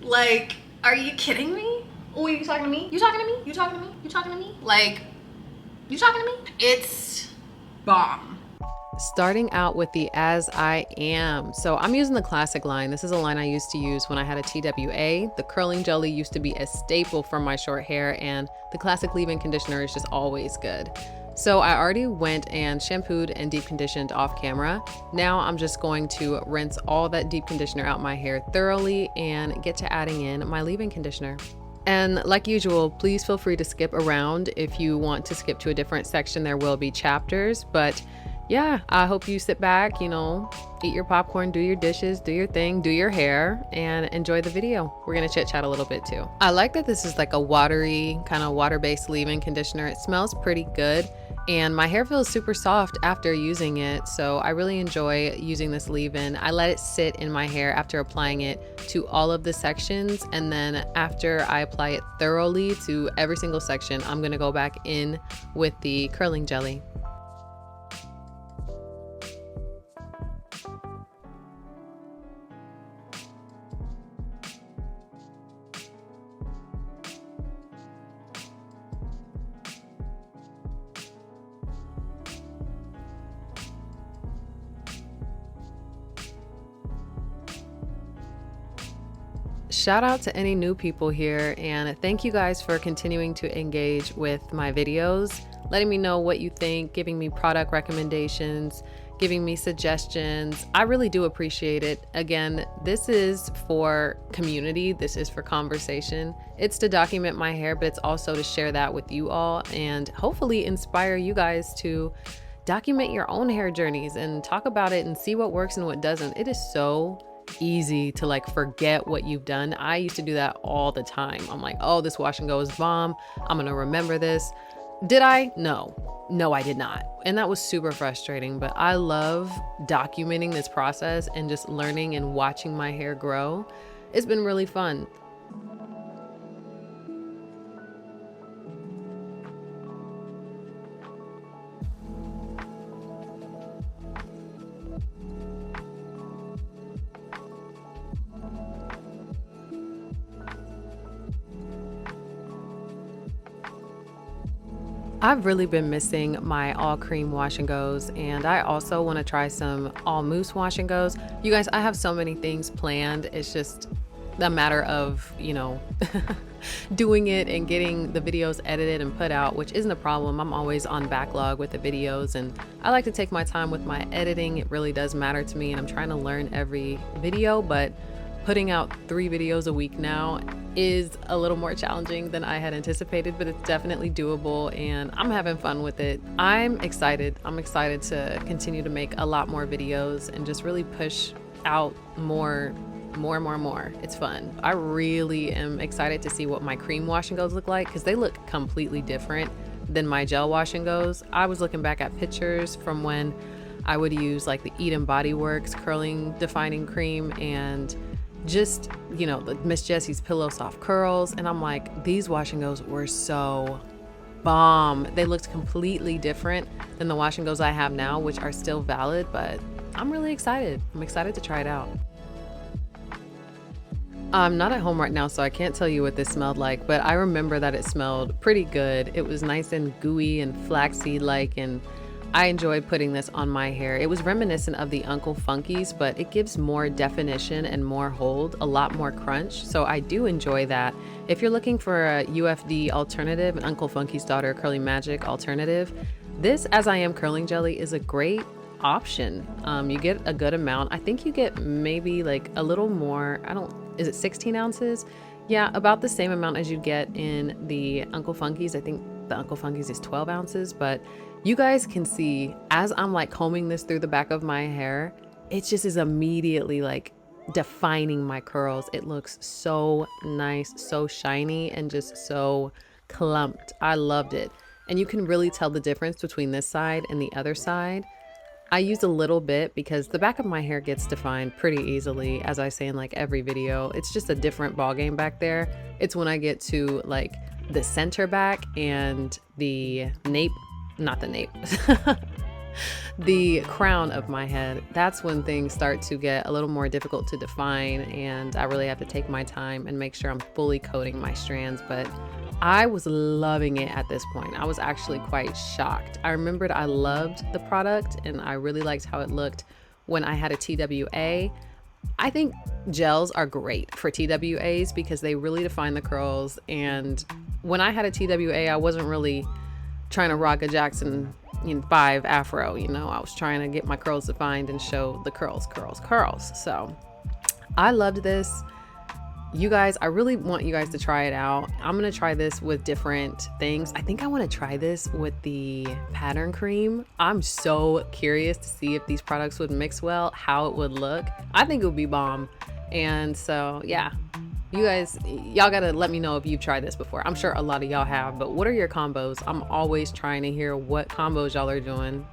Like, are you kidding me? Oh, are you talking to me? You talking to me? You talking to me? You talking to me? Like, you talking to me? It's bomb. Starting out with the As I Am. So I'm using the classic line. This is a line I used to use when I had a TWA. The curling jelly used to be a staple for my short hair, and the classic leave-in conditioner is just always good. So I already went and shampooed and deep conditioned off camera. Now I'm just going to rinse all that deep conditioner out my hair thoroughly and get to adding in my leave-in conditioner. And like usual, please feel free to skip around. If you want to skip to a different section, there will be chapters, but yeah, I hope you sit back, eat your popcorn, do your dishes, do your thing, do your hair, and enjoy the video. We're gonna chit chat a little bit too. I like that this is like a watery, kind of water-based leave-in conditioner. It smells pretty good, and my hair feels super soft after using it, so I really enjoy using this leave-in. I let it sit in my hair after applying it to all of the sections, and then after I apply it thoroughly to every single section, I'm gonna go back in with the curling jelly. Shout out to any new people here, and thank you guys for continuing to engage with my videos, letting me know what you think, giving me product recommendations, giving me suggestions. I really do appreciate it. Again, this is for community, this is for conversation. It's to document my hair, but it's also to share that with you all and hopefully inspire you guys to document your own hair journeys and talk about it and see what works and what doesn't. It is so easy to like forget what you've done. I used to do that all the time. I'm like, oh, this wash and go is bomb. I'm gonna remember this. Did I? No, I did not. And that was super frustrating, but I love documenting this process and just learning and watching my hair grow. It's been really fun. I've really been missing my all cream wash and goes, and I also want to try some all mousse wash and goes. You guys, I have so many things planned. It's just a matter of, doing it and getting the videos edited and put out, which isn't a problem. I'm always on backlog with the videos, and I like to take my time with my editing. It really does matter to me, and I'm trying to learn every video, but putting out 3 videos a week now is a little more challenging than I had anticipated, but it's definitely doable and I'm having fun with it. I'm excited to continue to make a lot more videos and just really push out more. It's fun. I really am excited to see what my cream wash and goes look like, because they look completely different than my gel wash and goes. I was looking back at pictures from when I would use like the Eden Body Works curling defining cream and just, the Miss Jessie's Pillow Soft Curls. And I'm like, these wash and goes were so bomb. They looked completely different than the wash and goes I have now, which are still valid, but I'm really excited. I'm excited to try it out. I'm not at home right now, so I can't tell you what this smelled like, but I remember that it smelled pretty good. It was nice and gooey and flaxseed-like, and I enjoyed putting this on my hair. It was reminiscent of the Uncle Funky's, but it gives more definition and more hold, a lot more crunch. So I do enjoy that. If you're looking for a UFD alternative, an Uncle Funky's Daughter Curly Magic alternative, this As I Am curling jelly is a great option. You get a good amount. I think you get maybe like a little more. Is it 16 ounces? Yeah, about the same amount as you get in the Uncle Funky's. I think the Uncle Funky's is 12 ounces, but you guys can see as I'm like combing this through the back of my hair, it just is immediately like defining my curls. It looks so nice, so shiny, and just so clumped. I loved it. And you can really tell the difference between this side and the other side. I use a little bit because the back of my hair gets defined pretty easily, as I say in like every video. It's just a different ballgame back there. It's when I get to like the center back and the nape, not the nape, the crown of my head, that's when things start to get a little more difficult to define, and I really have to take my time and make sure I'm fully coating my strands. But I was loving it at this point. I was actually quite shocked. I remembered I loved the product and I really liked how it looked when I had a TWA. I think gels are great for TWAs because they really define the curls. And when I had a TWA, I wasn't really trying to rock a Jackson 5 afro, I was trying to get my curls defined and show the curls. So I loved this. You guys, I really want you guys to try it out. I'm going to try this with different things. I think I want to try this with the pattern cream. I'm so curious to see if these products would mix well, how it would look. I think it would be bomb. And so, yeah, you guys, y'all got to let me know if you've tried this before. I'm sure a lot of y'all have, but what are your combos? I'm always trying to hear what combos y'all are doing.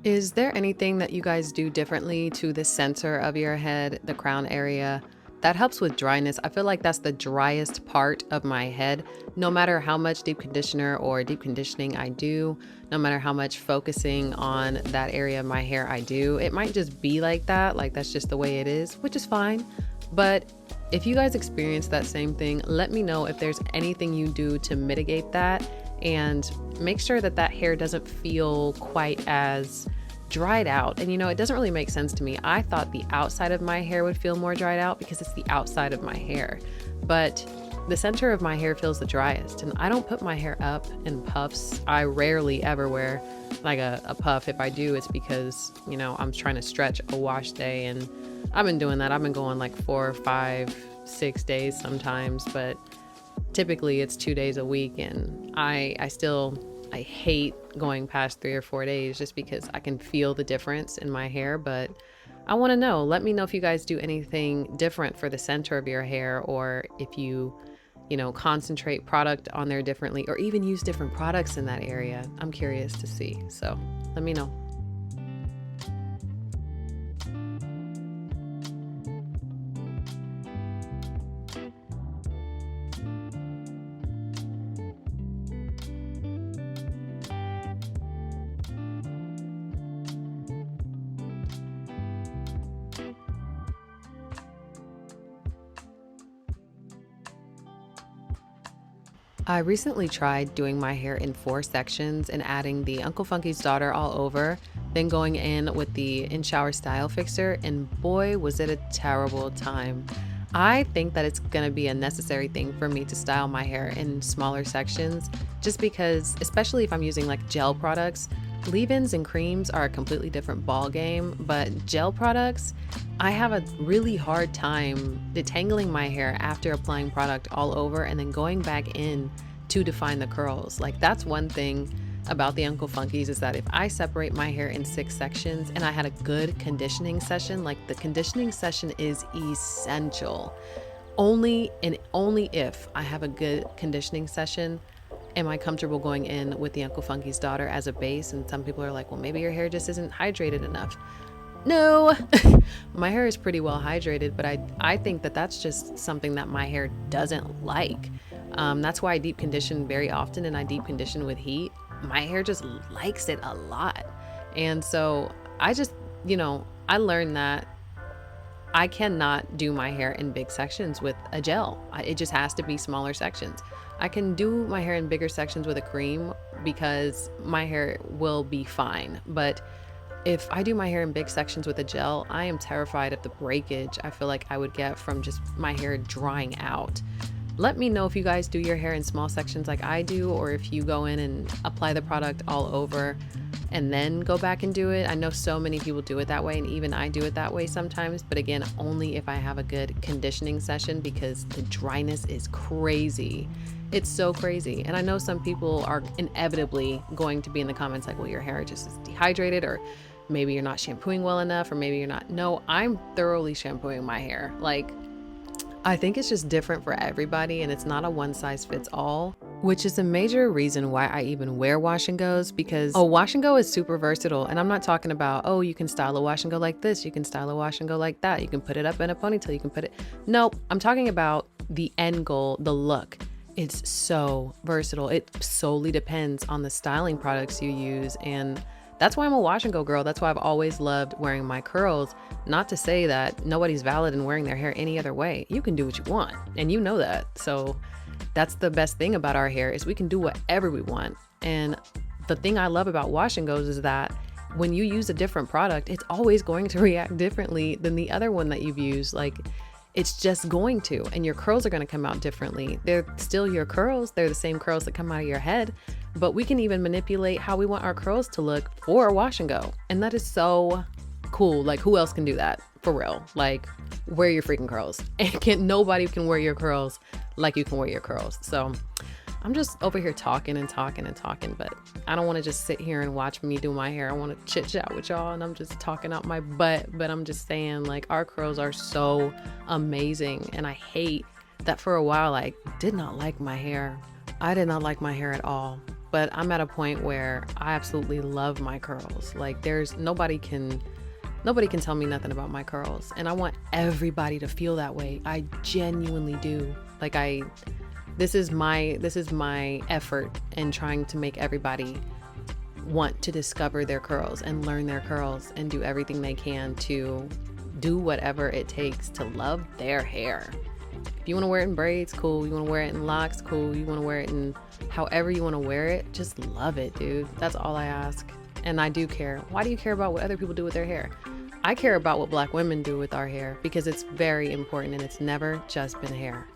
Is there anything that you guys do differently to the center of your head, the crown area, that helps with dryness? I feel like that's the driest part of my head. No matter how much deep conditioner or deep conditioning I do, no matter how much focusing on that area of my hair I do, it might just be like that. Like that's just the way it is, which is fine. But if you guys experience that same thing, let me know if there's anything you do to mitigate that and make sure that that hair doesn't feel quite as dried out. And it doesn't really make sense to me. I thought the outside of my hair would feel more dried out because it's the outside of my hair, but the center of my hair feels the driest. And I don't put my hair up in puffs. I rarely ever wear like a puff. If I do, it's because I'm trying to stretch a wash day, and I've been doing that. I've been going like 4, 5, 6 days sometimes, but typically it's 2 days a week. And I hate going past 3 or 4 days just because I can feel the difference in my hair. But I want to know, let me know if you guys do anything different for the center of your hair, or if you concentrate product on there differently, or even use different products in that area. I'm curious to see. So let me know. I recently tried doing my hair in 4 sections and adding the Uncle Funky's Daughter all over, then going in with the In Shower Style Fixer, and boy was it a terrible time. I think that it's gonna be a necessary thing for me to style my hair in smaller sections just because, especially if I'm using like gel products, leave-ins and creams are a completely different ball game, but gel products, I have a really hard time detangling my hair after applying product all over and then going back in to define the curls. Like, that's one thing about the Uncle Funkies, is that if I separate my hair in 6 sections and I had a good conditioning session, like the conditioning session is essential. Only and only if I have a good conditioning session am I comfortable going in with the Uncle Funky's daughter as a base. And some people are like, well, maybe your hair just isn't hydrated enough. No, my hair is pretty well hydrated, but I think that that's just something that my hair doesn't like. That's why I deep condition very often, and I deep condition with heat. My hair just likes it a lot. And so I just, I learned that I cannot do my hair in big sections with a gel. It just has to be smaller sections. I can do my hair in bigger sections with a cream because my hair will be fine. But if I do my hair in big sections with a gel, I am terrified of the breakage I feel like I would get from just my hair drying out. Let me know if you guys do your hair in small sections like I do, or if you go in and apply the product all over and then go back and do it. I know so many people do it that way, and even I do it that way sometimes, but again, only if I have a good conditioning session, because the dryness is crazy. It's so crazy. And I know some people are inevitably going to be in the comments like, well, your hair just is dehydrated, or maybe you're not shampooing well enough, or maybe you're not. No, I'm thoroughly shampooing my hair. Like, I think it's just different for everybody, and it's not a one size fits all, which is a major reason why I even wear wash and goes, because a wash and go is super versatile. And I'm not talking about, oh, you can style a wash and go like this, you can style a wash and go like that, you can put it up in a ponytail, you can put it. Nope, I'm talking about the end goal, the look. It's so versatile. It solely depends on the styling products you use, and that's why I'm a wash and go girl. That's why I've always loved wearing my curls. Not to say that nobody's valid in wearing their hair any other way. You can do what you want, and you know that. So that's the best thing about our hair, is we can do whatever we want. And the thing I love about wash and goes is that when you use a different product, it's always going to react differently than the other one that you've used. Like, it's just going to, and your curls are going to come out differently. They're still your curls. They're the same curls that come out of your head, but we can even manipulate how we want our curls to look for a wash and go. And that is so cool. Like, who else can do that? For real. Like, wear your freaking curls. And nobody can wear your curls like you can wear your curls. So I'm just over here talking and talking and talking, but I don't want to just sit here and watch me do my hair. I want to chit chat with y'all, and I'm just talking out my butt. But I'm just saying, like, our curls are so amazing, and I hate that for a while I did not like my hair. I did not like my hair at all, but I'm at a point where I absolutely love my curls. Like, there's nobody can tell me nothing about my curls, and I want everybody to feel that way. I genuinely do. Like, this is my effort in trying to make everybody want to discover their curls and learn their curls and do everything they can to do whatever it takes to love their hair. If you want to wear it in braids, cool. You want to wear it in locks, cool. You want to wear it in however you want to wear it, just love it, dude. That's all I ask. And I do care. Why do you care about what other people do with their hair? I care about what Black women do with our hair, because it's very important, and it's never just been hair.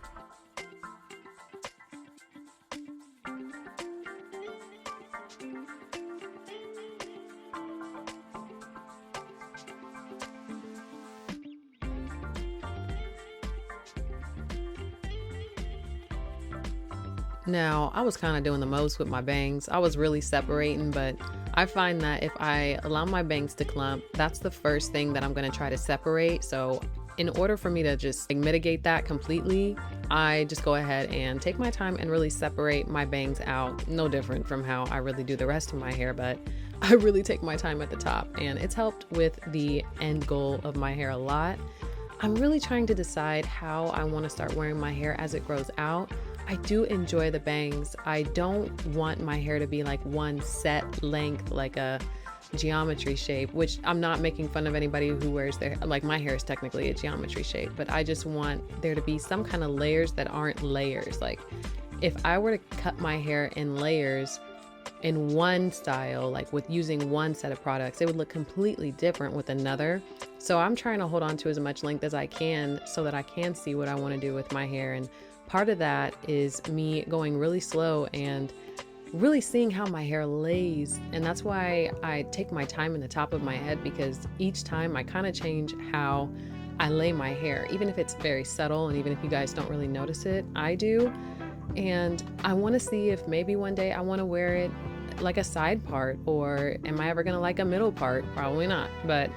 Now, I was kind of doing the most with my bangs. I was really separating, but I find that if I allow my bangs to clump, that's the first thing that I'm going to try to separate. So in order for me to just mitigate that completely, I just go ahead and take my time and really separate my bangs out. No different from how I really do the rest of my hair, but I really take my time at the top, and it's helped with the end goal of my hair a lot. I'm really trying to decide how I want to start wearing my hair as it grows out. I do enjoy the bangs. I don't want my hair to be like one set length, like a geometry shape, which I'm not making fun of anybody who wears their, like, my hair is technically a geometry shape, but I just want there to be some kind of layers that aren't layers. Like, if I were to cut my hair in layers in one style, like with using one set of products, it would look completely different with another. So I'm trying to hold on to as much length as I can so that I can see what I want to do with my hair. And part of that is me going really slow and really seeing how my hair lays. And that's why I take my time in the top of my head, because each time I kind of change how I lay my hair, even if it's very subtle and even if you guys don't really notice it, I do. And I want to see if maybe one day I want to wear it like a side part, or am I ever going to like a middle part? Probably not. But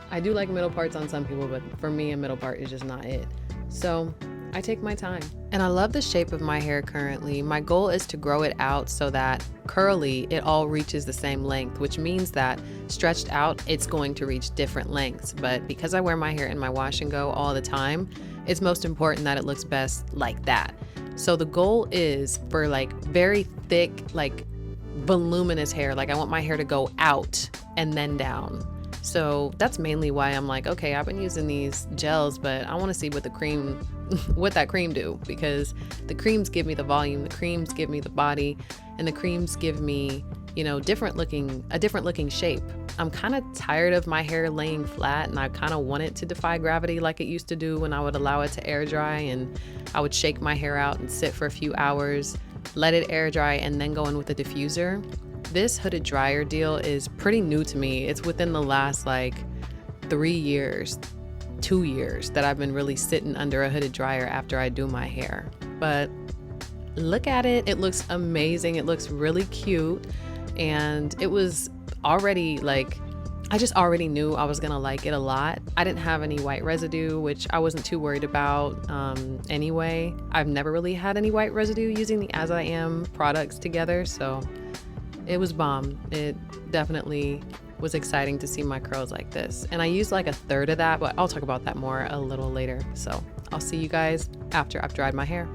I do like middle parts on some people, but for me, a middle part is just not it. So I take my time. And I love the shape of my hair currently. My goal is to grow it out so that curly, it all reaches the same length, which means that stretched out, it's going to reach different lengths. But because I wear my hair in my wash and go all the time, it's most important that it looks best like that. So the goal is for like very thick, like voluminous hair. Like I want my hair to go out and then down. So that's mainly why I'm like, okay, I've been using these gels, but I want to see what the cream, what that cream do, because the creams give me the volume, the creams give me the body, and the creams give me, you know, a different looking shape. I'm kind of tired of my hair laying flat, and I kind of want it to defy gravity like it used to do when I would allow it to air dry, and I would shake my hair out and sit for a few hours, let it air dry, and then go in with a diffuser. This hooded dryer deal is pretty new to me. It's within the last like 2 years that I've been really sitting under a hooded dryer after I do my hair. But look at it. It looks amazing. It looks really cute. And it was already like, I just already knew I was gonna like it a lot. I didn't have any white residue, which I wasn't too worried about anyway. I've never really had any white residue using the As I Am products together, so it was bomb. It definitely was exciting to see my curls like this. And I used like 1/3 of that, but I'll talk about that more a little later. So I'll see you guys after I've dried my hair.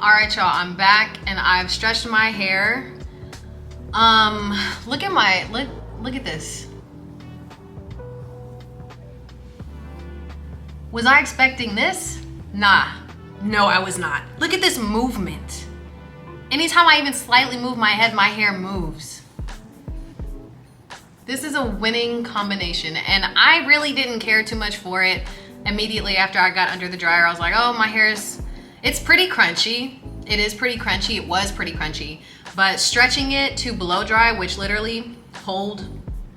All right, y'all, I'm back and I've stretched my hair. Look at this. Was I expecting this? Nah, no, I was not. Look at this movement. Anytime I even slightly move my head, my hair moves. This is a winning combination, and I really didn't care too much for it. Immediately after I got under the dryer, I was like, oh, my hair's, it's pretty crunchy. It is pretty crunchy, it was pretty crunchy. But stretching it to blow dry, which literally hold,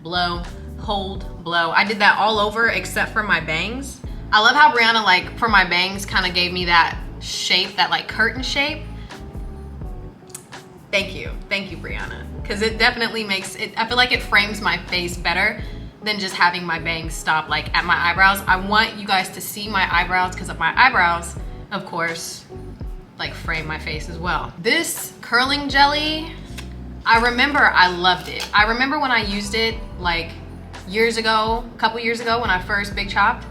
blow, hold, blow. I did that all over except for my bangs. I love how Brianna, like, for my bangs kind of gave me that shape, that like curtain shape. Thank you, Brianna. Because it definitely makes it, I feel like it frames my face better than just having my bangs stop like at my eyebrows. I want you guys to see my eyebrows because of my eyebrows, of course, like frame my face as well. This curling jelly, I remember I loved it. I remember when I used it like years ago, a couple years ago when I first big chopped.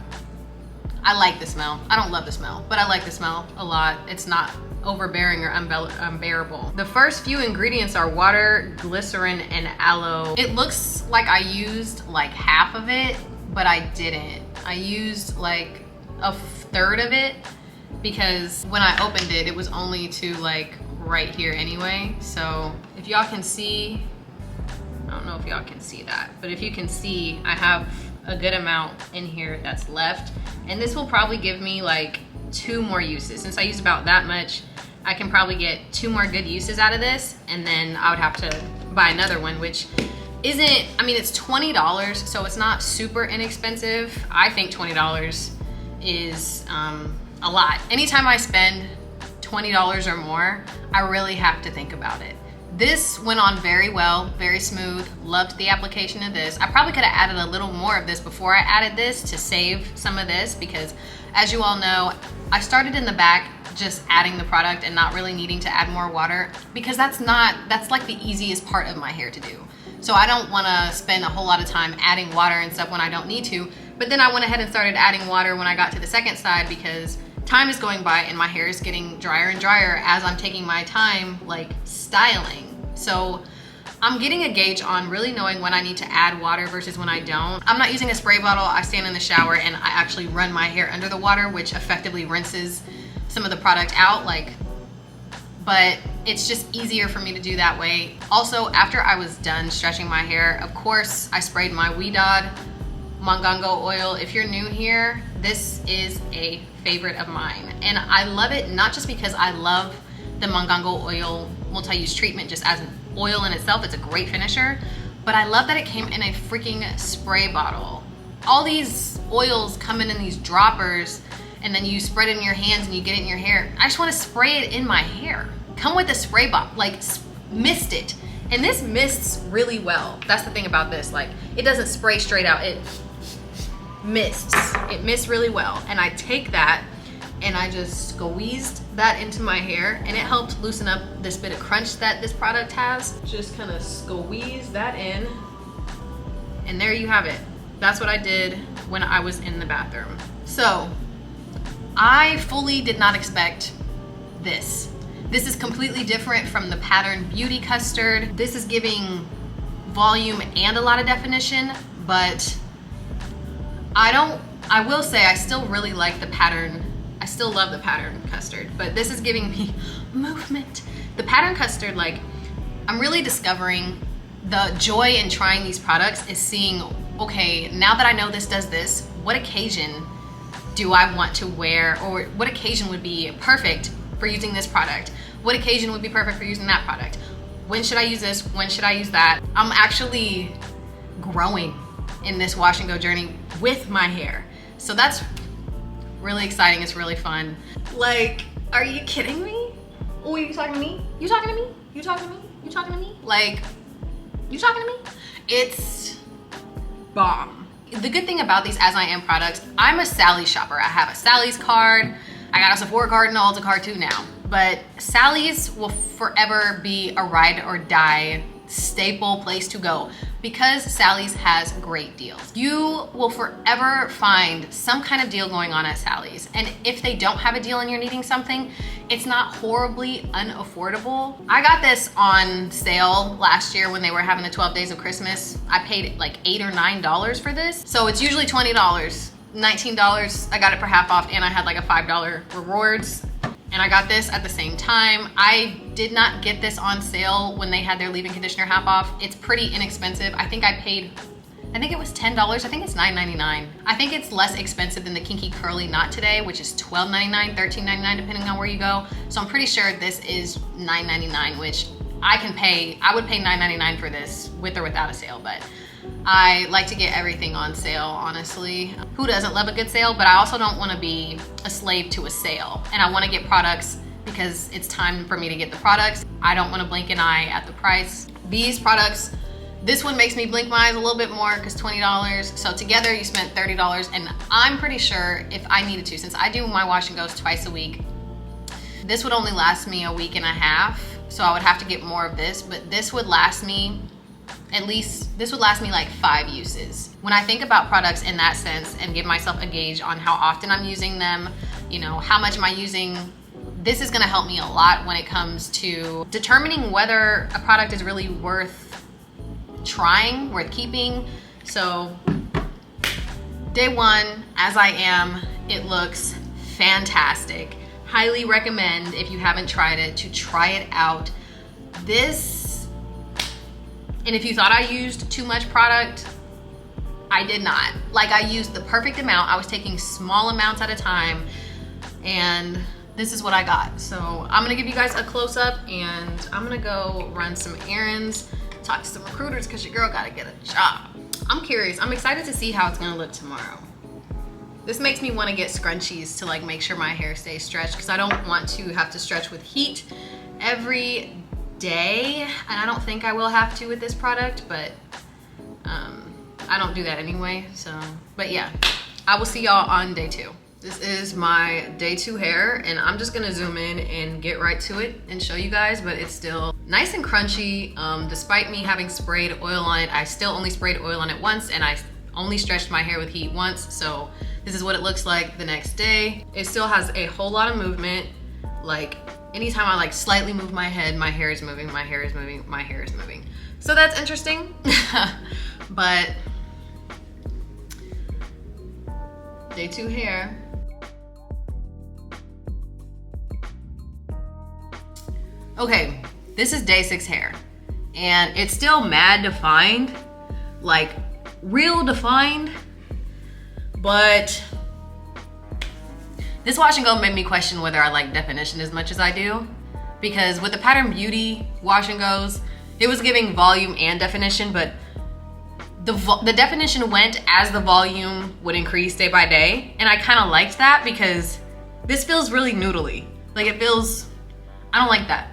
I like the smell. I don't love the smell, but I like the smell a lot. It's not overbearing or unbearable. The first few ingredients are water, glycerin, and aloe. It looks like I used like half of it, but I didn't. I used like 1/3 of it because when I opened it, it was only to like right here anyway. So if y'all can see, I don't know if y'all can see that, but if you can see, I have a good amount in here that's left. And this will probably give me like 2 more uses. Since I used about that much, I can probably get 2 more good uses out of this, and then I would have to buy another one, which isn't, I mean, it's $20, so it's not super inexpensive. I think $20 is a lot. Anytime I spend $20 or more, I really have to think about it. This went on very well, very smooth. Loved the application of this. I probably could have added a little more of this before I added this to save some of this, because as you all know, I started in the back just adding the product and not really needing to add more water, because that's like the easiest part of my hair to do. So I don't want to spend a whole lot of time adding water and stuff when I don't need to. But then I went ahead and started adding water when I got to the second side, because time is going by and my hair is getting drier and drier as I'm taking my time like styling. So I'm getting a gauge on really knowing when I need to add water versus when I don't. I'm not using a spray bottle. I stand in the shower and I actually run my hair under the water, which effectively rinses some of the product out, but it's just easier for me to do that way. Also, after I was done stretching my hair, of course, I sprayed my Weedod Mongongo oil. If you're new here, this is a favorite of mine. And I love it not just because I love the Mongongo oil multi-use treatment just as an oil in itself. It's a great finisher, but I love that it came in a freaking spray bottle. All these oils come in these droppers, and then you spread it in your hands and you get it in your hair. I just want to spray it in my hair. Come with a spray bottle, like mist it. And this mists really well. That's the thing about this, like it doesn't spray straight out, it mists. It mists really well. And I take that and I just squeezed that into my hair, and it helped loosen up this bit of crunch that this product has. Just kind of squeeze that in, and there you have it. That's what I did when I was in the bathroom. So I fully did not expect this. This is completely different from the Pattern Beauty Custard. This is giving volume and a lot of definition, but I will say I still really like the Pattern. I still love the Pattern Custard, but this is giving me movement. The Pattern Custard, like, I'm really discovering the joy in trying these products is seeing, okay, now that I know this does this, what occasion do I want to wear, or what occasion would be perfect for using this product? What occasion would be perfect for using that product? When should I use this? When should I use that? I'm actually growing in this wash and go journey with my hair. So that's really exciting. It's really fun. Like, are you kidding me? Oh, you talking to me? You talking to me? You talking to me? You talking to me? Like, you talking to me? It's bomb. The good thing about these As I Am products, I'm a Sally's shopper. I have a Sally's card. I got a Sephora card and an Ulta card too now. But Sally's will forever be a ride or die staple place to go because Sally's has great deals. You will forever find some kind of deal going on at Sally's. And if they don't have a deal and you're needing something, it's not horribly unaffordable. I got this on sale last year when they were having the 12 days of Christmas. I paid like $8 or $9 for this. So it's usually $20, $19. I got it for half off, and I had like a $5 rewards. And I got this at the same time. I did not get this on sale when they had their leave-in conditioner half off. It's pretty inexpensive. I think it was $10. I think it's $9.99. I think it's less expensive than the Kinky Curly Knot Today, which is $12.99, $13.99, depending on where you go. So I'm pretty sure this is $9.99, which I would pay $9.99 for this with or without a sale, but I like to get everything on sale, honestly. Who doesn't love a good sale? But I also don't want to be a slave to a sale. And I want to get products because it's time for me to get the products. I don't want to blink an eye at the price. These products, this one makes me blink my eyes a little bit more because $20. So together you spent $30. And I'm pretty sure if I needed to, since I do my wash and goes twice a week, this would only last me a week and a half. So I would have to get more of this, but this would last me like 5 uses. When I think about products in that sense and give myself a gauge on how often I'm using them, you know, how much am I using, this is gonna help me a lot when it comes to determining whether a product is really worth trying, worth keeping. So day one, As I Am, it looks fantastic. Highly recommend, if you haven't tried it, to try it out. And if you thought I used too much product, I did not. Like, I used the perfect amount. I was taking small amounts at a time, and this is what I got. So I'm gonna give you guys a close-up, and I'm gonna go run some errands, talk to some recruiters, because your girl gotta get a job. I'm curious. I'm excited to see how it's gonna look tomorrow. This makes me want to get scrunchies to like make sure my hair stays stretched, because I don't want to have to stretch with heat every day, and I don't think I will have to with this product, but I don't do that anyway. So, but yeah, I will see y'all on day 2. This is my day 2 hair, and I'm just gonna zoom in and get right to it and show you guys, but it's still nice and crunchy. Despite me having sprayed oil on it, I still only sprayed oil on it once, and I only stretched my hair with heat once. So this is what it looks like the next day. It still has a whole lot of movement. Like, anytime I like slightly move my head, my hair is moving, my hair is moving, my hair is moving. So that's interesting. But day 2 hair. Okay, this is day 6 hair, and it's still mad defined, like real defined, but this wash and go made me question whether I like definition as much as I do. because with the Pattern Beauty wash and goes, it was giving volume and definition, but the definition went as the volume would increase day by day. And I kind of liked that because this feels really noodly. Like it feels, I don't like that.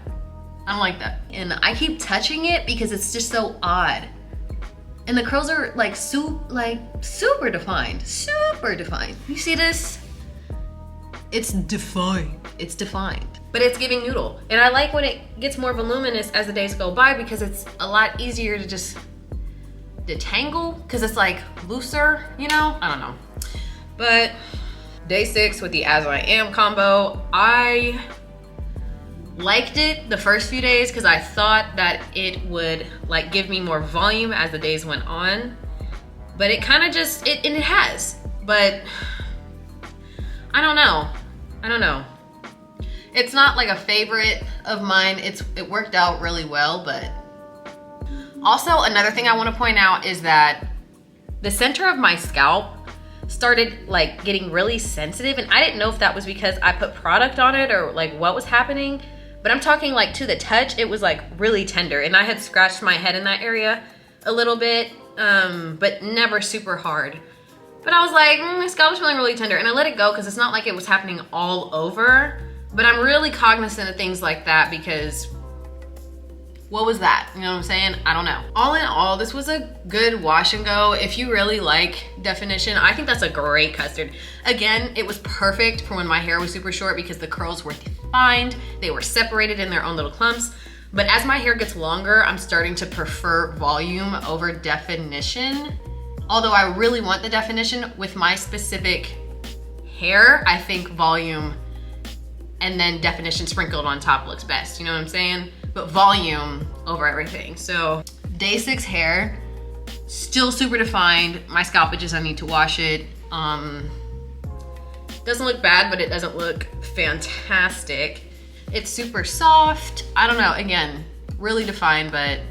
I don't like that. And I keep touching it because it's just so odd. And the curls are like super defined, super defined. You see this? It's defined. It's defined, but it's giving noodle. And I like when it gets more voluminous as the days go by because it's a lot easier to just detangle because it's like looser, you know? I don't know. But day 6 with the As I Am combo, I liked it the first few days because I thought that it would like give me more volume as the days went on, but it kind of just, and it has, but I don't know. It's not like a favorite of mine. It worked out really well, but also another thing I want to point out is that the center of my scalp started like getting really sensitive, and I didn't know if that was because I put product on it or like what was happening, but I'm talking like to the touch, it was like really tender, and I had scratched my head in that area a little bit, but never super hard. But I was like, my scalp is feeling really tender, and I let it go because it's not like it was happening all over, but I'm really cognizant of things like that because what was that? You know what I'm saying? I don't know. All in all, this was a good wash and go. If you really like definition, I think that's a great custard. Again, it was perfect for when my hair was super short because the curls were defined. They were separated in their own little clumps. But as my hair gets longer, I'm starting to prefer volume over definition. Although I really want the definition with my specific hair, I think volume and then definition sprinkled on top looks best. You know what I'm saying? But volume over everything. So day 6 hair, still super defined. My scalp itches, I need to wash it. Doesn't look bad, but it doesn't look fantastic. It's super soft. I don't know, again, really defined, but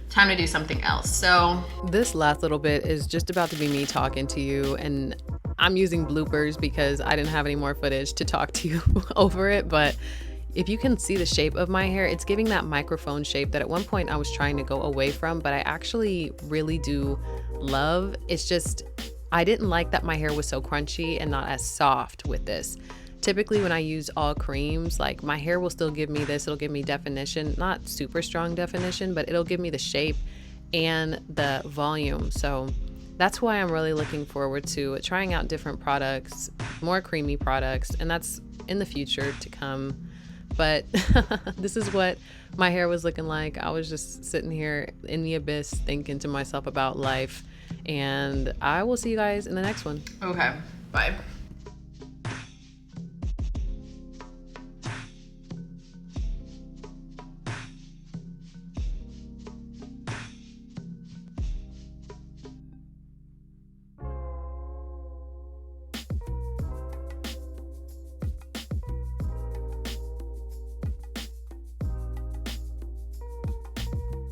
time to do something else. So this last little bit is just about to be me talking to you, and I'm using bloopers because I didn't have any more footage to talk to you over it, but if you can see the shape of my hair, it's giving that microphone shape that at one point I was trying to go away from, but I actually really do love. It's just, I didn't like that my hair was so crunchy and not as soft with this. Typically when I use all creams, like my hair will still give me this, it'll give me definition, not super strong definition, but it'll give me the shape and the volume. So that's why I'm really looking forward to trying out different products, more creamy products, and that's in the future to come. But this is what my hair was looking like. I was just sitting here in the abyss thinking to myself about life, and I will see you guys in the next one. okay, bye.